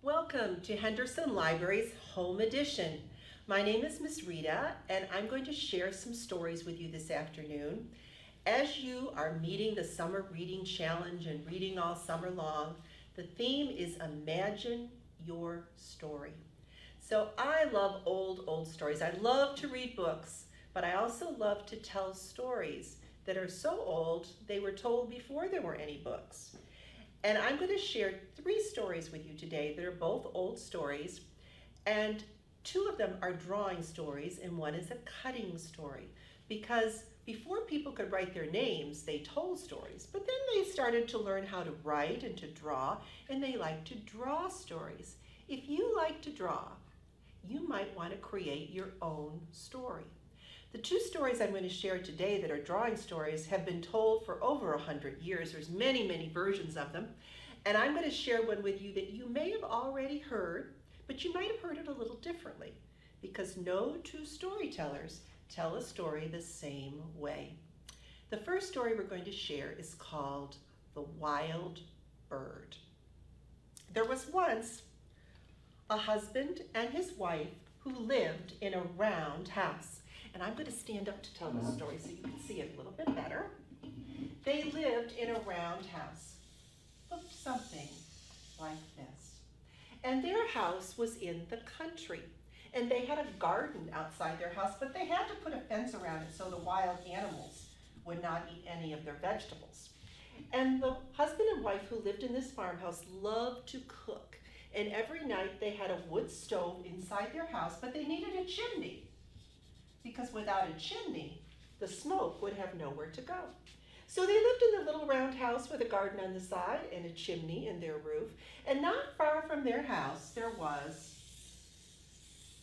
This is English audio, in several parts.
Welcome to Henderson Library's Home Edition. My name is Miss Rita, and I'm going to share some stories with you this afternoon. As you are meeting the Summer Reading Challenge and reading all summer long, the theme is Imagine Your Story. So I love old stories. I love to read books, but I also love to tell stories that are so old they were told before there were any books. And I'm going to share 3 stories with you today that are both old stories, and 2 of them are drawing stories and 1 is a cutting story. Because before people could write their names, they told stories, but then they started to learn how to write and to draw, and they like to draw stories. If you like to draw, you might want to create your own story. The 2 stories I'm going to share today that are drawing stories have been told for over 100 years. There's many versions of them. And I'm going to share one with you that you may have already heard, but you might have heard it a little differently, because no 2 storytellers tell a story the same way. The first story we're going to share is called The Wild Bird. There was once a husband and his wife who lived in a round house. And I'm going to stand up to tell the story so you can see it a little bit better. They lived in a round house. Looked something like this. And their house was in the country. And they had a garden outside their house, but they had to put a fence around it so the wild animals would not eat any of their vegetables. And the husband and wife who lived in this farmhouse loved to cook. And every night they had a wood stove inside their house, but they needed a chimney, because without a chimney, the smoke would have nowhere to go. So they lived in the little round house with a garden on the side and a chimney in their roof. And not far from their house, there was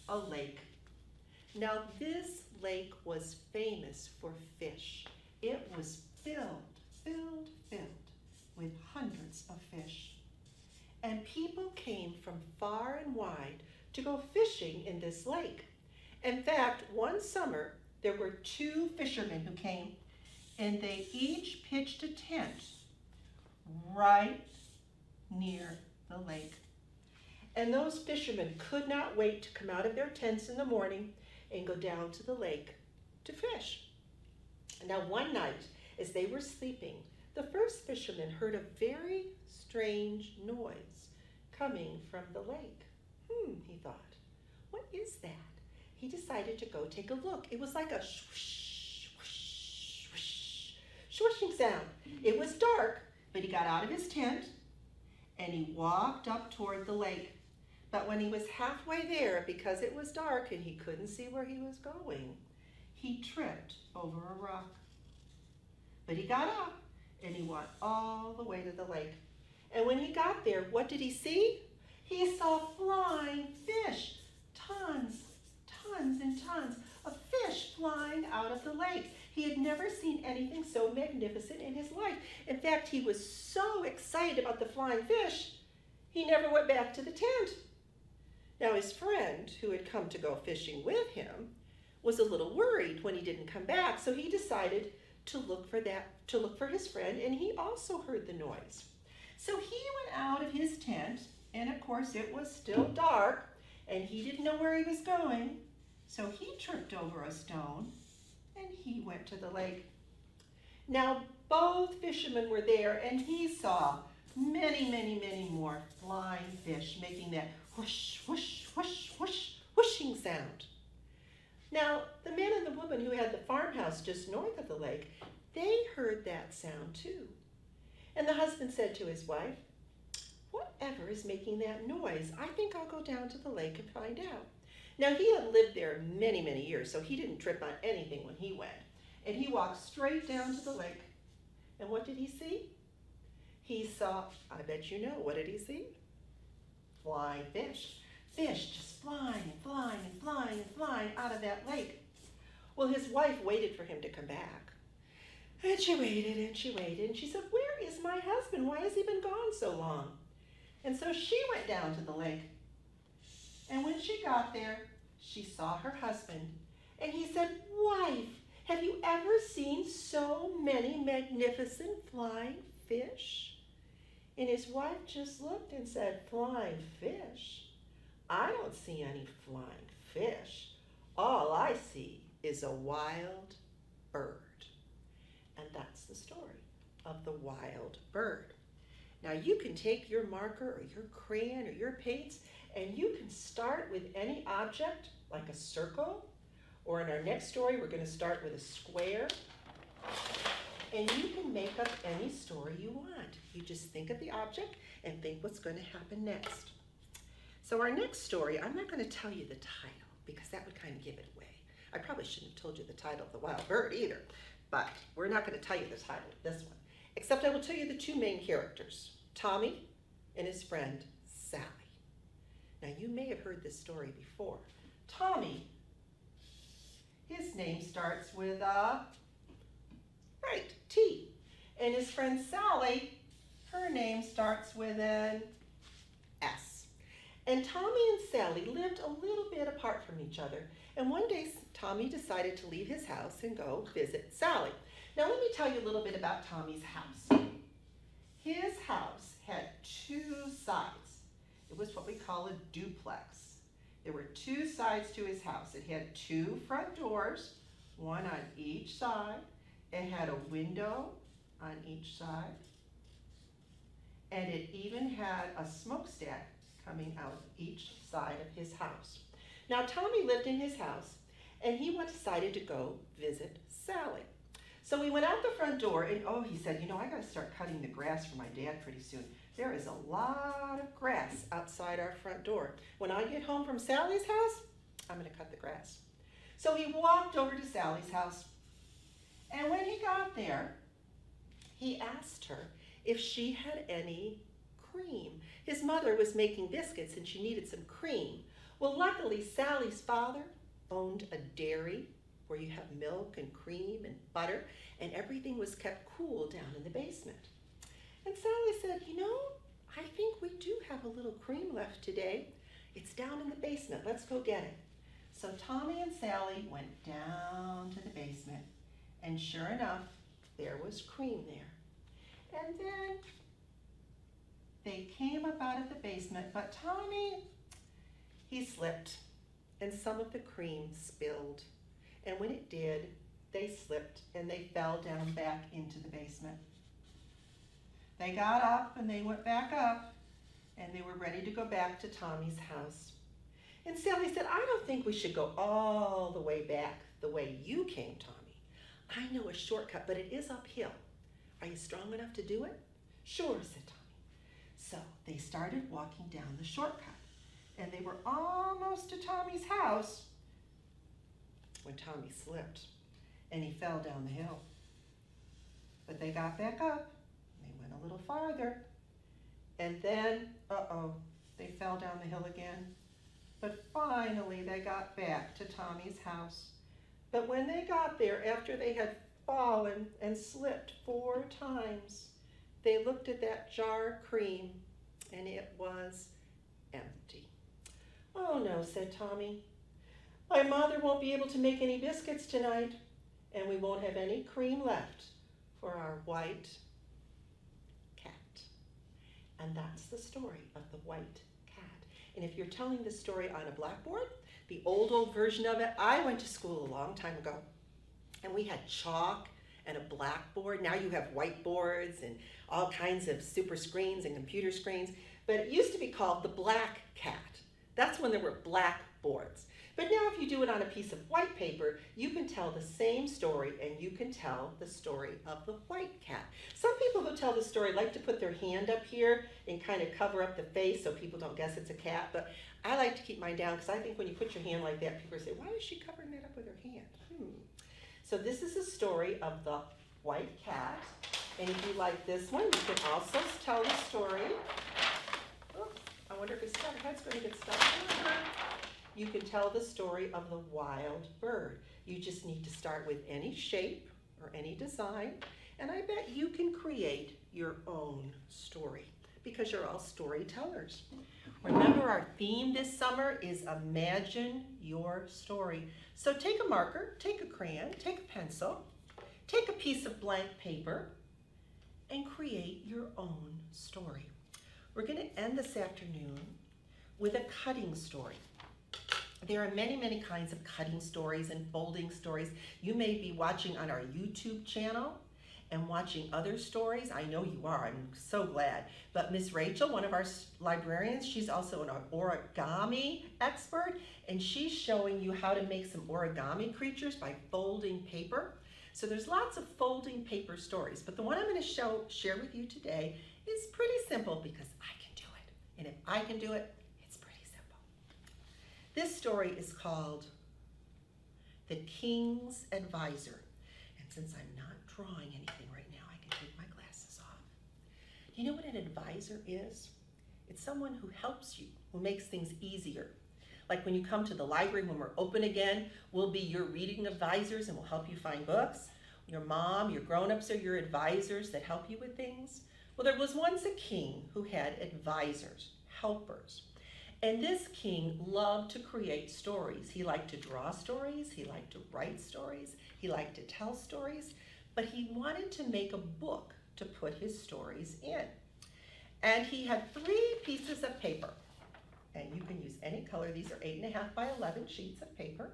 a lake. Now this lake was famous for fish. It was filled with hundreds of fish. And people came from far and wide to go fishing in this lake. In fact, one summer, there were 2 fishermen who came, and they each pitched a tent right near the lake. And those fishermen could not wait to come out of their tents in the morning and go down to the lake to fish. Now, one night, as they were sleeping, the first fisherman heard a very strange noise coming from the lake. He thought, what is that? He decided to go take a look. It was like a swoosh, swoosh, swoosh, swooshing sound. It was dark, but he got out of his tent and he walked up toward the lake. But when he was halfway there, because it was dark and he couldn't see where he was going, he tripped over a rock. But he got up and he walked all the way to the lake. And when he got there, what did he see? He saw flying fish, tons and tons of fish flying out of the lake. He had never seen anything so magnificent in his life. In fact, he was so excited about the flying fish, he never went back to the tent. Now his friend, who had come to go fishing with him, was a little worried when he didn't come back, so he decided to look for his friend, and he also heard the noise. So he went out of his tent, and of course it was still dark, and he didn't know where he was going. So he tripped over a stone and he went to the lake. Now both fishermen were there, and he saw many more flying fish making that whoosh, whoosh, whoosh, whoosh, whooshing sound. Now the man and the woman who had the farmhouse just north of the lake, they heard that sound too. And the husband said to his wife, whatever is making that noise? I think I'll go down to the lake and find out. Now he had lived there many years, so he didn't trip on anything when he went. And he walked straight down to the lake. And what did he see? He saw, I bet you know, what did he see? Flying fish. Fish just flying out of that lake. Well, his wife waited for him to come back. And she waited, and she said, where is my husband? Why has he been gone so long? And so she went down to the lake. And when she got there, she saw her husband. And he said, wife, have you ever seen so many magnificent flying fish? And his wife just looked and said, "Flying fish? I don't see any flying fish. All I see is a wild bird." And that's the story of the wild bird. Now you can take your marker or your crayon or your paints and you can start with any object like a circle, or in our next story we're going to start with a square. And you can make up any story you want. You just think of the object and think what's going to happen next. So our next story, I'm not going to tell you the title because that would kind of give it away. I probably shouldn't have told you the title of the wild bird either, but we're not going to tell you the title of this one, except I will tell you the two main characters, Tommy and his friend Sally. Now you may have heard this story before. Tommy, his name starts with a, right, T. And his friend Sally, her name starts with an S. And Tommy and Sally lived a little bit apart from each other. And one day Tommy decided to leave his house and go visit Sally. Now let me tell you a little bit about Tommy's house. His house had two sides. It was what we call a duplex. There were two sides to his house. It had two front doors, one on each side. It had a window on each side. And it even had a smokestack coming out of each side of his house. Now Tommy lived in his house and he decided to go visit Sally. So we went out the front door and he said, I gotta start cutting the grass for my dad pretty soon. There is a lot of grass outside our front door. When I get home from Sally's house, I'm gonna cut the grass. So he walked over to Sally's house, and when he got there, he asked her if she had any cream. His mother was making biscuits and she needed some cream. Well, luckily Sally's father owned a dairy where you have milk and cream and butter, and everything was kept cool down in the basement. And Sally said, I think we do have a little cream left today. It's down in the basement. Let's go get it. So Tommy and Sally went down to the basement, and sure enough, there was cream there. And then they came up out of the basement, but Tommy, he slipped, and some of the cream spilled. And when it did, they slipped and they fell down back into the basement. They got up and they went back up and they were ready to go back to Tommy's house. And Sally said, "I don't think we should go all the way back the way you came, Tommy. I know a shortcut, but it is uphill. Are you strong enough to do it?" "Sure," said Tommy. So they started walking down the shortcut and they were almost to Tommy's house when Tommy slipped and he fell down the hill. But they got back up, they went a little farther, and then, they fell down the hill again. But finally they got back to Tommy's house. But when they got there, after they had fallen and slipped 4 times, they looked at that jar of cream and it was empty. "Oh no," said Tommy. "My mother won't be able to make any biscuits tonight, and we won't have any cream left for our white cat." And that's the story of the white cat. And if you're telling the story on a blackboard, the old version of it, I went to school a long time ago, and we had chalk and a blackboard. Now you have whiteboards and all kinds of super screens and computer screens, but it used to be called the black cat. That's when there were blackboards. But now if you do it on a piece of white paper, you can tell the same story and you can tell the story of the white cat. Some people who tell the story like to put their hand up here and kind of cover up the face so people don't guess it's a cat, but I like to keep mine down because I think when you put your hand like that, people say, "Why is she covering that up with her hand?" So this is a story of the white cat, and if you like this one, you can also tell the story. Oops, I wonder if his head's going to get stuck. You can tell the story of the wild bird. You just need to start with any shape or any design, and I bet you can create your own story because you're all storytellers. Remember, our theme this summer is Imagine Your Story. So take a marker, take a crayon, take a pencil, take a piece of blank paper, and create your own story. We're going to end this afternoon with a cutting story. There are many, many kinds of cutting stories and folding stories. You may be watching on our YouTube channel and watching other stories. I know you are, I'm so glad. But Miss Rachel, one of our librarians, she's also an origami expert, and she's showing you how to make some origami creatures by folding paper. So there's lots of folding paper stories, but the one I'm going to share with you today is pretty simple because I can do it. And if I can do it, it's pretty simple. This story is called The King's Advisor. And since I'm not drawing anything right now, I can take my glasses off. Do you know what an advisor is? It's someone who helps you, who makes things easier. Like when you come to the library, when we're open again, we'll be your reading advisors and we'll help you find books. Your mom, your grown-ups are your advisors that help you with things. Well, there was once a king who had advisors, helpers. And this king loved to create stories. He liked to draw stories, he liked to write stories, he liked to tell stories, but he wanted to make a book to put his stories in. And he had 3 pieces of paper. And you can use any color. These are 8.5 by 11 sheets of paper.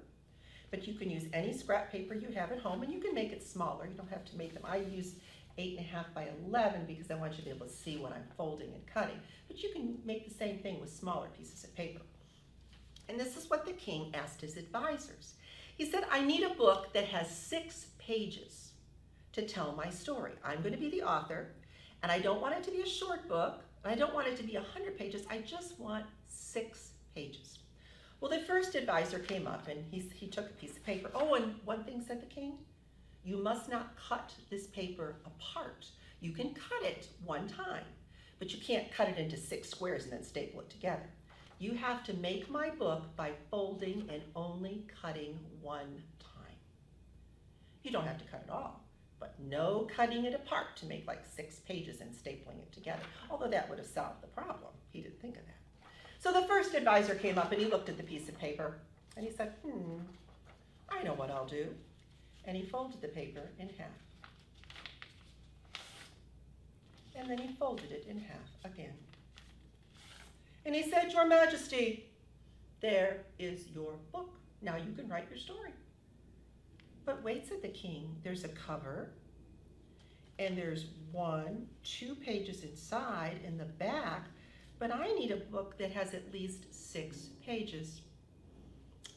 But you can use any scrap paper you have at home, and you can make it smaller. You don't have to make them. I use 8.5 by 11 because I want you to be able to see what I'm folding and cutting. But you can make the same thing with smaller pieces of paper. And this is what the king asked his advisors. He said, I need a book that has 6 pages to tell my story. I'm going to be the author, and I don't want it to be a short book. I don't want it to be 100 pages. I just want 6 pages. Well, the first advisor came up and he took a piece of paper. Oh, and one thing said the king, you must not cut this paper apart. You can cut it one time, but you can't cut it into 6 squares and then staple it together. You have to make my book by folding and only cutting one time. You don't have to cut it all, but no cutting it apart to make like 6 pages and stapling it together, although that would have solved the problem. He didn't think of that. So the first advisor came up and he looked at the piece of paper and he said, I know what I'll do. And he folded the paper in half. And then he folded it in half again. And he said, Your Majesty, there is your book. Now you can write your story. But wait, said the king, there's a cover, and there's 2 pages inside in the back, but I need a book that has at least 6 pages.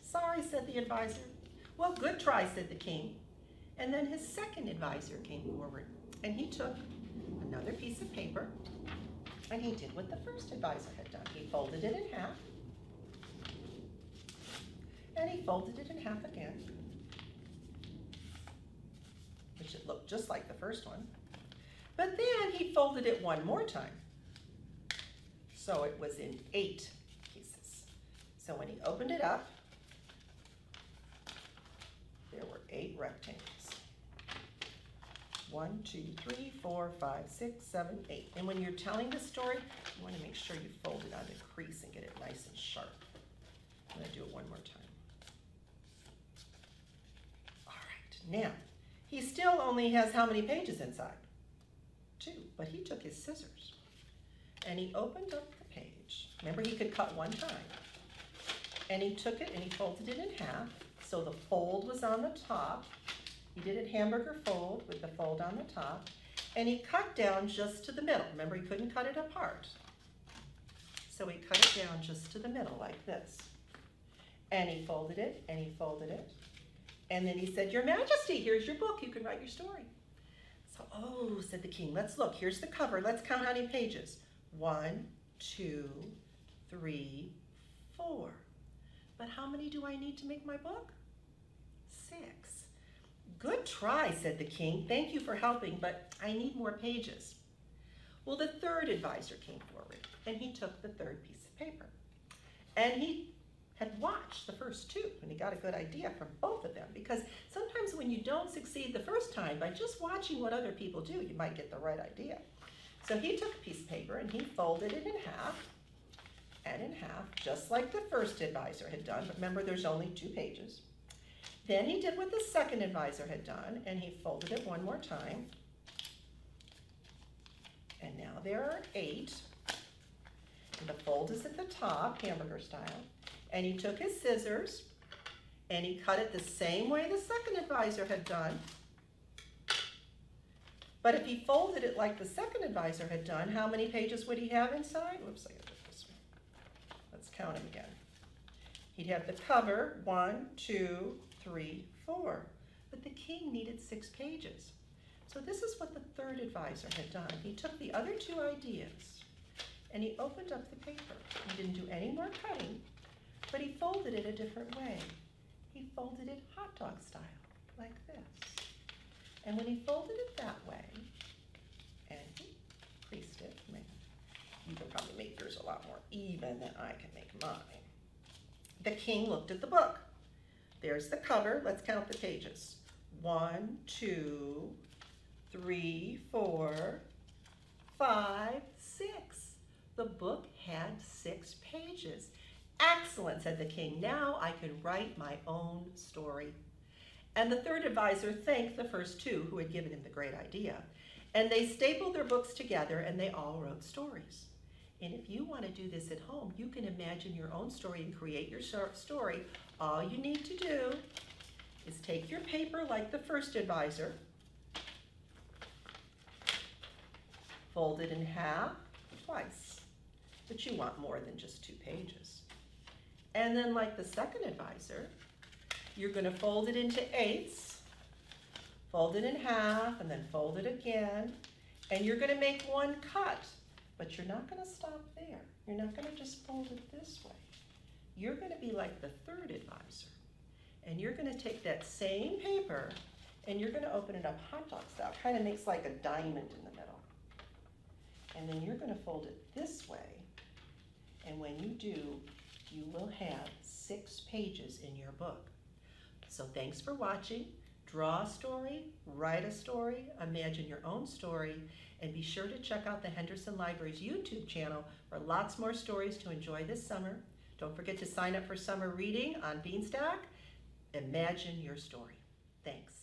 Sorry, said the advisor. Well, good try, said the king. And then his second advisor came forward, and he took another piece of paper, and he did what the first advisor had done. He folded it in half, and he folded it in half again, which it looked just like the first one. But then he folded it one more time. So it was in 8 pieces. So when he opened it up, there were 8 rectangles. 1, 2, 3, 4, 5, 6, 7, 8. And when you're telling the story, you want to make sure you fold it on the crease and get it nice and sharp. I'm going to do it one more time. All right, now, he still only has how many pages inside? 2, but he took his scissors and he opened up the page. Remember, he could cut one time. And he took it and he folded it in half, so the fold was on the top. He did a hamburger fold with the fold on the top, and he cut down just to the middle. Remember, he couldn't cut it apart. So he cut it down just to the middle like this. And he folded it, and he folded it. And then he said, Your Majesty, here's your book. You can write your story. So, oh, said the king, let's look. Here's the cover. Let's count how many pages. 1, 2, 3, 4. But how many do I need to make my book? 6. Good try, said the king. Thank you for helping, but I need more pages. Well, the third advisor came forward, and he took the third piece of paper. And he had watched the first 2, and he got a good idea from both of them, because sometimes when you don't succeed the first time, by just watching what other people do, you might get the right idea. So he took a piece of paper, and he folded it in half, and in half, just like the first advisor had done. But remember, there's only 2 pages. Then he did what the second advisor had done, and he folded it one more time. And now there are 8. And the fold is at the top, hamburger style. And he took his scissors and he cut it the same way the second advisor had done. But if he folded it like the second advisor had done, how many pages would he have inside? Whoops, I gotta do it this way. Let's count them again. He'd have the cover, 1, 2, 3, 4. But the king needed 6 pages. So this is what the third advisor had done. He took the other 2 ideas and he opened up the paper. He didn't do any more cutting, but he folded it a different way. He folded it hot dog style, like this. And when he folded it that way, and he creased it, you can probably make yours a lot more even than I can make mine. The king looked at the book. There's the cover. Let's count the pages. 1, 2, 3, 4, 5, 6. The book had 6 pages. Excellent, said the king. Now I can write my own story. And the third advisor thanked the first 2 who had given him the great idea. And they stapled their books together and they all wrote stories. And if you want to do this at home, you can imagine your own story and create your story. All you need to do is take your paper like the first advisor, fold it in half twice, but you want more than just 2 pages. And then like the second advisor, you're going to fold it into 8ths, fold it in half, and then fold it again, and you're going to make 1 cut. But you're not going to stop there. You're not going to just fold it this way. You're going to be like the third advisor. And you're going to take that same paper and you're going to open it up hot dog style. Kind of makes like a diamond in the middle. And then you're going to fold it this way. And when you do, you will have 6 pages in your book. So thanks for watching. Draw a story, write a story, imagine your own story, and be sure to check out the Henderson Library's YouTube channel for lots more stories to enjoy this summer. Don't forget to sign up for summer reading on Beanstalk. Imagine your story. Thanks.